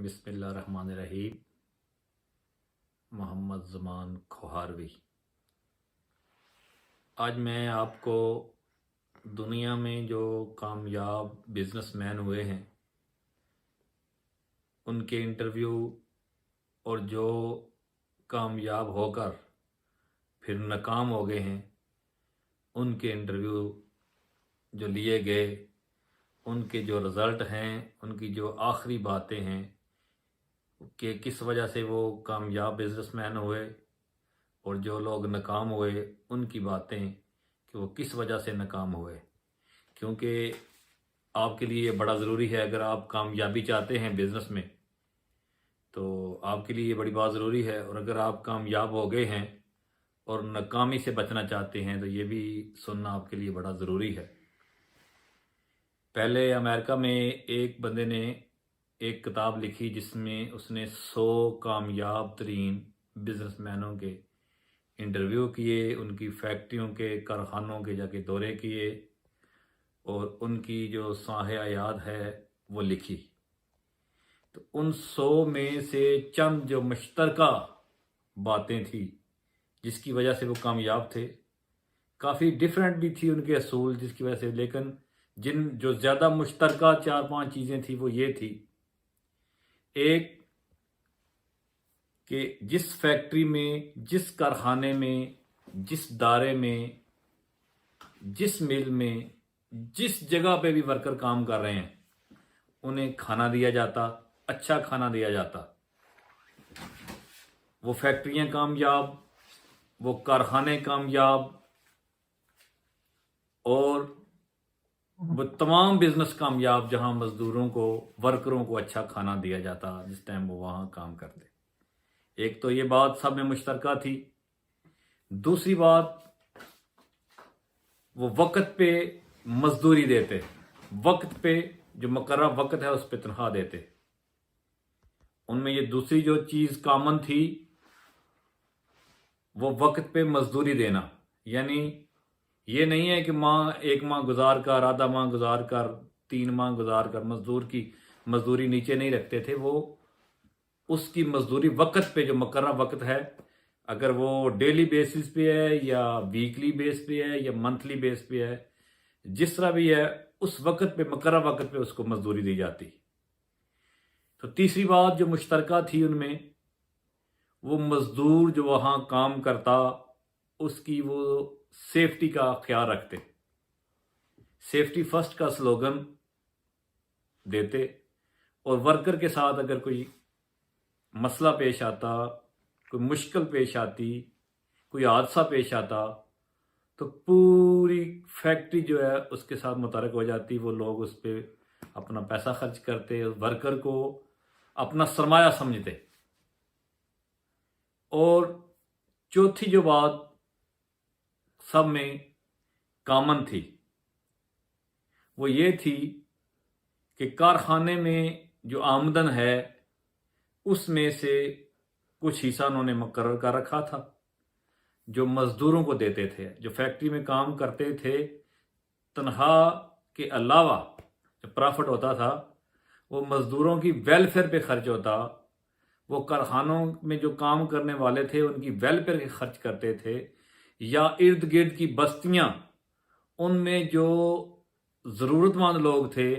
بسم اللہ الرحمن الرحیم۔ محمد زمان کھوہاروی۔ آج میں آپ کو دنیا میں جو کامیاب بزنس مین ہوئے ہیں ان کے انٹرویو اور جو کامیاب ہو کر پھر ناکام ہو گئے ہیں ان کے انٹرویو جو لیے گئے، ان کے جو رزلٹ ہیں، ان کی جو آخری باتیں ہیں کہ کس وجہ سے وہ کامیاب بزنس مین ہوئے، اور جو لوگ ناکام ہوئے ان کی باتیں کہ وہ کس وجہ سے ناکام ہوئے۔ کیونکہ آپ کے لیے یہ بڑا ضروری ہے، اگر آپ کامیابی چاہتے ہیں بزنس میں تو آپ کے لیے یہ بڑی بات ضروری ہے، اور اگر آپ کامیاب ہو گئے ہیں اور ناکامی سے بچنا چاہتے ہیں تو یہ بھی سننا آپ کے لیے بڑا ضروری ہے۔ پہلے امریکہ میں ایک بندے نے ایک کتاب لکھی جس میں اس نے 100 کامیاب ترین بزنس مینوں کے انٹرویو کیے، ان کی فیکٹریوں کے کارخانوں کے جا کے دورے کیے اور ان کی جو سانحہ حیات ہے وہ لکھی۔ تو ان 100 میں سے چند جو مشترکہ باتیں تھیں جس کی وجہ سے وہ کامیاب تھے، کافی ڈیفرنٹ بھی تھی ان کے اصول جس کی وجہ سے، لیکن جو زیادہ مشترکہ 4-5 چیزیں تھیں وہ یہ تھی۔ ایک کہ جس فیکٹری میں، جس کارخانے میں، جس دارے میں، جس مل میں، جس جگہ پہ بھی ورکر کام کر رہے ہیں انہیں کھانا دیا جاتا، اچھا کھانا دیا جاتا، وہ فیکٹریاں کامیاب، وہ کارخانے کامیاب، اور وہ تمام بزنس کامیاب جہاں مزدوروں کو، ورکروں کو اچھا کھانا دیا جاتا جس ٹائم وہ وہاں کام کرتے۔ ایک تو یہ بات سب میں مشترکہ تھی۔ دوسری بات، وہ وقت پہ مزدوری دیتے، وقت پہ جو مقررہ وقت ہے اس پہ تنخواہ دیتے۔ ان میں یہ دوسری جو چیز کامن تھی وہ وقت پہ مزدوری دینا، یعنی یہ نہیں ہے کہ ایک ماہ گزار کر، آدھا ماہ گزار کر، 3 ماہ گزار کر مزدور کی مزدوری نیچے نہیں رکھتے تھے، وہ اس کی مزدوری وقت پہ جو مقررہ وقت ہے، اگر وہ ڈیلی بیسس پہ ہے یا ویکلی بیس پہ ہے یا منتھلی بیس پہ ہے، جس طرح بھی ہے اس وقت پہ، مقررہ وقت پہ اس کو مزدوری دی جاتی۔ تو تیسری بات جو مشترکہ تھی ان میں، وہ مزدور جو وہاں کام کرتا اس کی وہ سیفٹی کا خیال رکھتے، سیفٹی فرسٹ کا سلوگن دیتے، اور ورکر کے ساتھ اگر کوئی مسئلہ پیش آتا، کوئی مشکل پیش آتی، کوئی حادثہ پیش آتا تو پوری فیکٹری جو ہے اس کے ساتھ متحرک ہو جاتی، وہ لوگ اس پہ اپنا پیسہ خرچ کرتے، ورکر کو اپنا سرمایہ سمجھتے۔ اور چوتھی جو بات سب میں کامن تھی وہ یہ تھی کہ کارخانے میں جو آمدن ہے اس میں سے کچھ حصہ انہوں نے مقرر کر رکھا تھا جو مزدوروں کو دیتے تھے۔ جو فیکٹری میں کام کرتے تھے، تنخواہ کے علاوہ جو پرافٹ ہوتا تھا وہ مزدوروں کی ویلفیئر پہ خرچ ہوتا۔ وہ کارخانوں میں جو کام کرنے والے تھے ان کی ویلفیئر پہ خرچ کرتے تھے، یا ارد گرد کی بستیاں، ان میں جو ضرورت مند لوگ تھے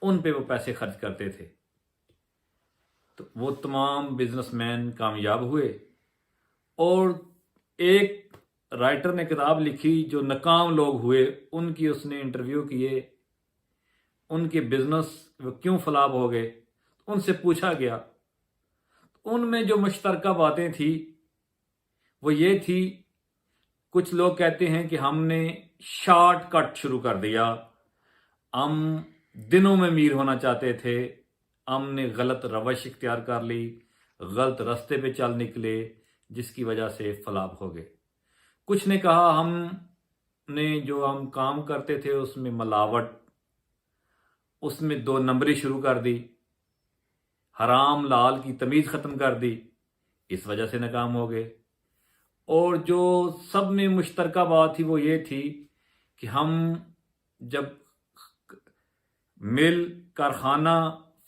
ان پہ وہ پیسے خرچ کرتے تھے۔ تو وہ تمام بزنس مین کامیاب ہوئے۔ اور ایک رائٹر نے کتاب لکھی جو ناکام لوگ ہوئے، ان کی اس نے انٹرویو کیے، ان کے بزنس وہ کیوں فلاپ ہو گئے، ان سے پوچھا گیا۔ ان میں جو مشترکہ باتیں تھی وہ یہ تھی، کچھ لوگ کہتے ہیں کہ ہم نے شارٹ کٹ شروع کر دیا، ہم دنوں میں امیر ہونا چاہتے تھے، ہم نے غلط روش اختیار کر لی، غلط راستے پہ چل نکلے جس کی وجہ سے فلاپ ہو گئے۔ کچھ نے کہا ہم نے جو ہم کام کرتے تھے اس میں ملاوٹ، اس میں 2 نمبری شروع کر دی، حرام لال کی تمیز ختم کر دی، اس وجہ سے ناکام ہو گئے۔ اور جو سب میں مشترکہ بات تھی وہ یہ تھی کہ ہم جب مل، کارخانہ،